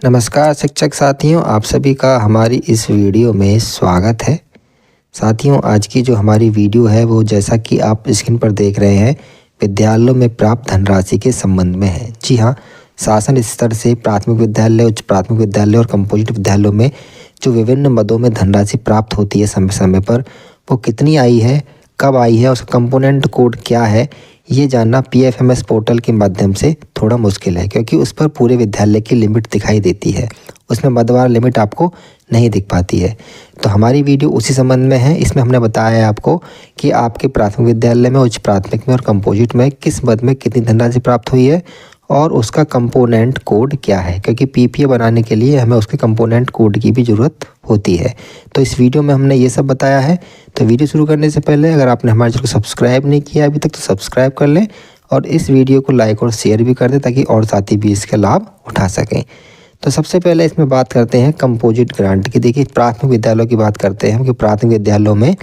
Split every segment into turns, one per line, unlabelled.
नमस्कार शिक्षक साथियों, आप सभी का हमारी इस वीडियो में स्वागत है। साथियों, आज की जो हमारी वीडियो है वो जैसा कि आप स्क्रीन पर देख रहे हैं, विद्यालयों में प्राप्त धनराशि के संबंध में है। जी हाँ, शासन स्तर से प्राथमिक विद्यालय, उच्च प्राथमिक विद्यालय और कंपोजिट विद्यालयों में जो विभिन्न मदों में धनराशि प्राप्त होती है समय समय पर, वो कितनी आई है, कब आई है, उसका कंपोनेंट कोड क्या है, ये जानना PFMS पोर्टल के माध्यम से थोड़ा मुश्किल है, क्योंकि उस पर पूरे विद्यालय की लिमिट दिखाई देती है। उसमें मदवार लिमिट आपको नहीं दिख पाती है। तो हमारी वीडियो उसी संबंध में है। इसमें हमने बताया है आपको कि आपके प्राथमिक विद्यालय में, उच्च प्राथमिक में और कंपोजिट में किस मद में कितनी धनराशि प्राप्त हुई है और उसका कंपोनेंट कोड क्या है, क्योंकि PPA बनाने के लिए हमें उसके कंपोनेंट कोड की भी ज़रूरत होती है। तो इस वीडियो में हमने ये सब बताया है। तो वीडियो शुरू करने से पहले अगर आपने हमारे चैनल को सब्सक्राइब नहीं किया अभी तक तो सब्सक्राइब कर लें और इस वीडियो को लाइक और शेयर भी कर दें ताकि और साथी भी इसका लाभ उठा सकें। तो सबसे पहले इसमें बात करते हैं कंपोजिट ग्रांट की। देखिए, प्राथमिक विद्यालयों की बात करते हैं कि प्राथमिक विद्यालयों में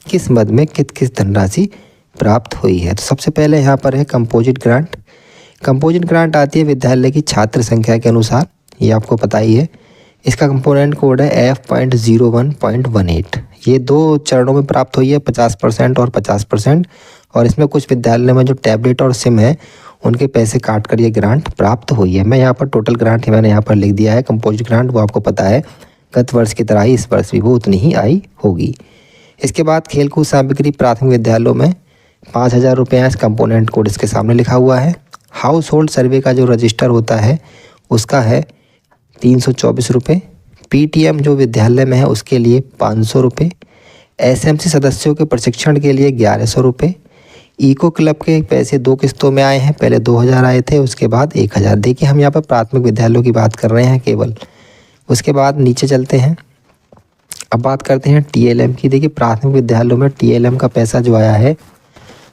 किस मद में किस धनराशि प्राप्त हुई है। तो सबसे पहले यहाँ पर है कंपोजिट ग्रांट। कंपोजिट ग्रांट आती है विद्यालय की छात्र संख्या के अनुसार, ये आपको पता ही है। इसका कंपोनेंट कोड है F.01.18। ये 2 चरणों में प्राप्त हुई है, 50% और 50%। और इसमें कुछ विद्यालय में जो टैबलेट और सिम है उनके पैसे काट कर ये ग्रांट प्राप्त हुई है। मैं यहाँ पर टोटल ग्रांट मैंने यहाँ पर लिख दिया है। कंपोजिट ग्रांट वो आपको पता है गत वर्ष की तरह ही इस वर्ष भी वो उतनी ही आई होगी। इसके बाद खेलकूद सामग्री प्राथमिक विद्यालयों में 5,000 रुपये है। इस कंपोनेंट कोड इसके सामने लिखा हुआ है। हाउस होल्ड सर्वे का जो रजिस्टर होता है उसका है 324 रुपये। PTM जो विद्यालय में है उसके लिए 500 रुपये। SMC सदस्यों के प्रशिक्षण के लिए 1100 रुपये। इको क्लब के पैसे 2 किस्तों में आए हैं, पहले 2,000 आए थे, उसके बाद 1,000। देखिए, हम यहाँ पर प्राथमिक विद्यालयों की बात कर रहे हैं केवल। उसके बाद नीचे चलते हैं, अब बात करते हैं TLM की। देखिए, प्राथमिक विद्यालयों में TLM का पैसा जो आया है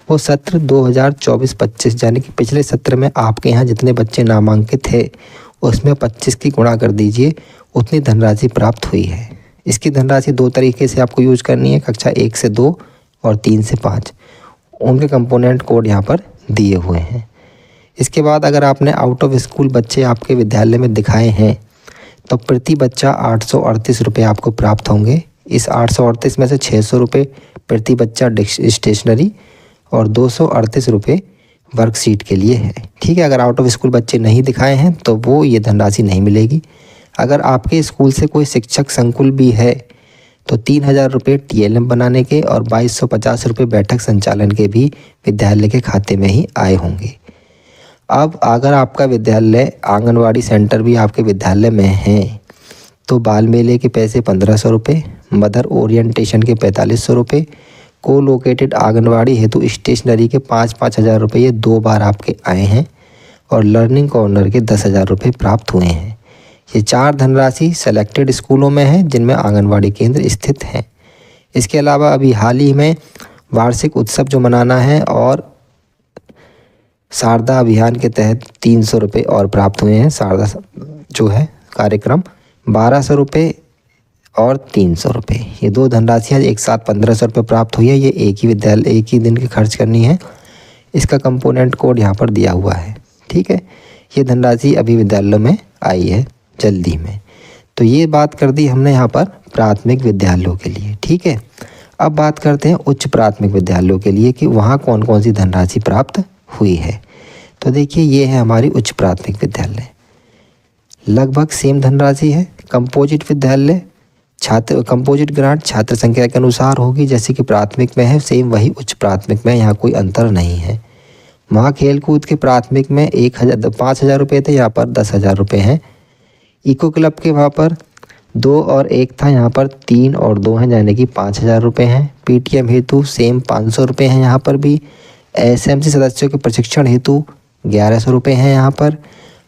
वो सत्र 2024-25 यानी कि पिछले सत्र में आपके यहाँ जितने बच्चे नामांकित थे उसमें 25 की गुणा कर दीजिए, उतनी धनराशि प्राप्त हुई है। इसकी धनराशि 2 तरीके से आपको यूज करनी है, कक्षा 1 से 2 और 3 से 5। उनके कंपोनेंट कोड यहाँ पर दिए हुए हैं। इसके बाद अगर आपने आउट ऑफ स्कूल बच्चे आपके विद्यालय में दिखाए हैं तो प्रति बच्चा 838 रुपये आपको प्राप्त होंगे। इस 838 में से 600 रुपये प्रति बच्चा स्टेशनरी और 238 रुपये वर्कशीट के लिए है। ठीक है, अगर आउट ऑफ स्कूल बच्चे नहीं दिखाए हैं तो वो ये धनराशि नहीं मिलेगी। अगर आपके स्कूल से कोई शिक्षक संकुल भी है तो 3,000 रुपये TLM बनाने के और 2,250 रुपये बैठक संचालन के भी विद्यालय के खाते में ही आए होंगे। अब अगर आपका विद्यालय आंगनवाड़ी सेंटर भी आपके विद्यालय में है तो बाल मेले के पैसे 1,500 रुपये, मदर ओरिएंटेशन के 4,500 रुपये, को लोकेटेड आंगनवाड़ी हेतु स्टेशनरी के 5,000 रुपये, ये 2 बार आपके आए हैं और लर्निंग कॉर्नर के 10,000 रुपये प्राप्त हुए हैं। ये 4 धनराशि सेलेक्टेड स्कूलों में है जिनमें आंगनवाड़ी केंद्र स्थित हैं। इसके अलावा अभी हाल ही में वार्षिक उत्सव जो मनाना है और शारदा अभियान के तहत 300 रुपये और प्राप्त हुए हैं। शारदा जो है कार्यक्रम 1,200 रुपये और 300 रुपये, ये 2 धनराशियाँ एक साथ 1,500 रुपये प्राप्त हुई है। ये एक ही विद्यालय एक ही दिन की खर्च करनी है। इसका कंपोनेंट कोड यहाँ पर दिया हुआ है। ठीक है, ये धनराशि अभी विद्यालयों में आई है जल्दी में। तो ये बात कर दी हमने यहाँ पर प्राथमिक विद्यालयों के लिए। ठीक है, अब बात करते हैं उच्च प्राथमिक विद्यालयों के लिए कि वहाँ कौन कौन सी धनराशि प्राप्त हुई है। तो देखिए, ये है हमारी उच्च प्राथमिक विद्यालय, लगभग सेम धनराशि है। कंपोजिट विद्यालय कंपोजिट ग्रांट छात्र संख्या के अनुसार होगी, जैसे कि प्राथमिक में है सेम वही उच्च प्राथमिक में, यहाँ कोई अंतर नहीं है। वहाँ खेलकूद के प्राथमिक में 5,000 रुपये थे, यहाँ पर 10,000 रुपये हैं। इको क्लब के वहाँ पर 2 और 1 था, यहाँ पर 3 और 2 हैं, यानी कि 5,000 रुपये हैं। PTM हेतु सेम 500 रुपये हैं यहाँ पर भी। SMC सदस्यों के प्रशिक्षण हेतु 1,100 रुपये हैं यहाँ पर।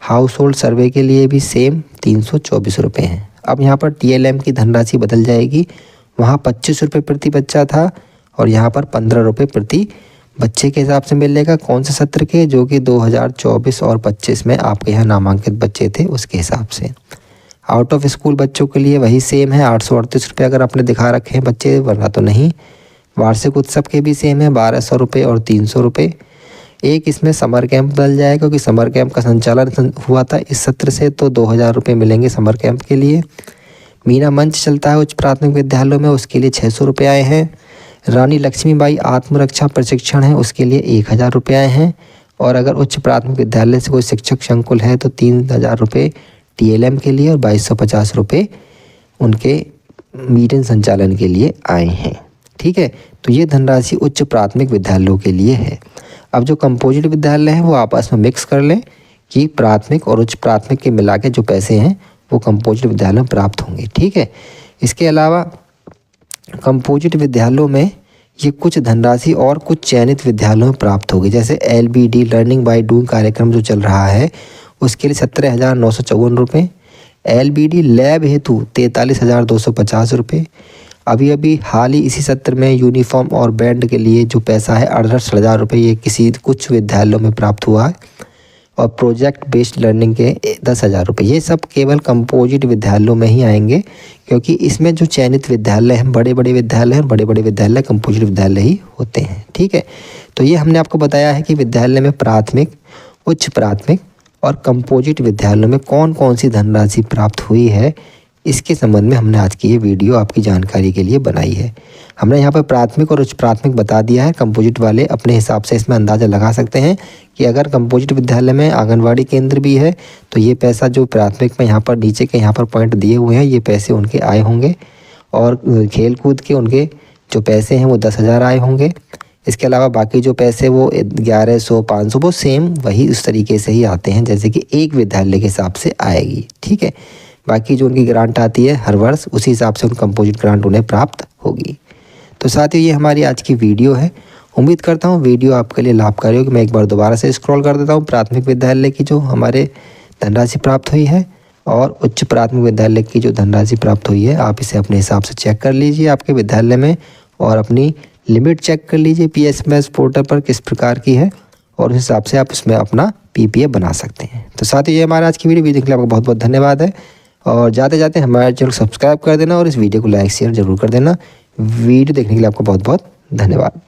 हाउस होल्ड सर्वे के लिए भी सेम 324 रुपये हैं। अब यहाँ पर TLM की धनराशि बदल जाएगी, वहाँ 25 रुपये प्रति बच्चा था और यहाँ पर 15 रुपये प्रति बच्चे के हिसाब से मिलेगा। कौन से सत्र के, जो कि 2024 और 25 में आपके यहाँ नामांकित बच्चे थे उसके हिसाब से। आउट ऑफ स्कूल बच्चों के लिए वही सेम है, 838 रुपये अगर आपने दिखा रखे हैं बच्चे, वरना तो नहीं। वार्षिक उत्सव के भी सेम है, 1,200 रुपये और 300 रुपये। एक इसमें समर कैंप डल जाएगा क्योंकि समर कैंप का संचालन हुआ था इस सत्र से, तो 2000 रुपये मिलेंगे समर कैंप के लिए। मीना मंच चलता है उच्च प्राथमिक विद्यालयों में, उसके लिए 600 रुपये आए हैं। रानी लक्ष्मीबाई आत्मरक्षा प्रशिक्षण है, उसके लिए 1000 रुपये आए हैं। और अगर उच्च प्राथमिक विद्यालय से कोई शिक्षक संकुल है तो 3000 रुपये TLM के लिए और 2250 रुपये उनके मीटिंग संचालन के लिए आए हैं। ठीक है, तो ये धनराशि उच्च प्राथमिक विद्यालयों के लिए है। अब जो कंपोजिट विद्यालय हैं वो आपस में मिक्स कर लें कि प्राथमिक और उच्च प्राथमिक के मिला के जो पैसे हैं वो कंपोजिट विद्यालयों में प्राप्त होंगे। ठीक है, इसके अलावा कंपोजिट विद्यालयों में ये कुछ धनराशि और कुछ चयनित विद्यालयों में प्राप्त होगी। जैसे LBD लर्निंग बाय डूइंग कार्यक्रम जो चल रहा है उसके लिए 17,954 रुपये। LBD लैब हेतु 43,250 रुपये। अभी हाल ही इसी सत्र में यूनिफॉर्म और बैंड के लिए जो पैसा है 68,000 रुपये, ये कुछ विद्यालयों में प्राप्त हुआ है। और प्रोजेक्ट बेस्ड लर्निंग के 10,000 रुपये, ये सब केवल कंपोजिट विद्यालयों में ही आएंगे क्योंकि इसमें जो चयनित विद्यालय हैं बड़े बड़े विद्यालय हैं, बड़े बड़े विद्यालय कंपोजिट विद्यालय ही होते हैं। ठीक है, तो ये हमने आपको बताया है कि विद्यालय में प्राथमिक, उच्च प्राथमिक और कंपोजिट विद्यालयों में कौन कौन सी धनराशि प्राप्त हुई है, इसके संबंध में हमने आज की ये वीडियो आपकी जानकारी के लिए बनाई है। हमने यहाँ पर प्राथमिक और उच्च प्राथमिक बता दिया है। कंपोजिट वाले अपने हिसाब से इसमें अंदाज़ा लगा सकते हैं कि अगर कंपोजिट विद्यालय में आंगनवाड़ी केंद्र भी है तो ये पैसा जो प्राथमिक में यहाँ पर नीचे के यहाँ पर पॉइंट दिए हुए हैं ये पैसे उनके आए होंगे। और खेल कूद के उनके जो पैसे हैं वो 10,000 आए होंगे। इसके अलावा बाकी जो पैसे वो 1100, 500 वो सेम वही उस तरीके से ही आते हैं जैसे कि एक विद्यालय के हिसाब से आएगी। ठीक है, बाकी जो उनकी ग्रांट आती है हर वर्ष उसी हिसाब से उन कंपोजिट ग्रांट उन्हें प्राप्त होगी। तो साथियों ये हमारी आज की वीडियो है। उम्मीद करता हूँ वीडियो आपके लिए लाभकारी होगी। मैं एक बार दोबारा से स्क्रॉल कर देता हूँ। प्राथमिक विद्यालय की जो हमारे धनराशि प्राप्त हुई है और उच्च प्राथमिक विद्यालय की जो धनराशि प्राप्त हुई है, आप इसे अपने हिसाब से चेक कर लीजिए आपके विद्यालय में और अपनी लिमिट चेक कर लीजिए PSMS पोर्टल पर किस प्रकार की है और उस हिसाब से आप इसमें अपना PPA बना सकते हैं। तो साथियों ये हमारा आज की वीडियो देखने के लिए आपका बहुत बहुत धन्यवाद है। और जाते जाते हमारे चैनल सब्सक्राइब कर देना और इस वीडियो को लाइक शेयर जरूर कर देना। वीडियो देखने के लिए आपको बहुत बहुत धन्यवाद।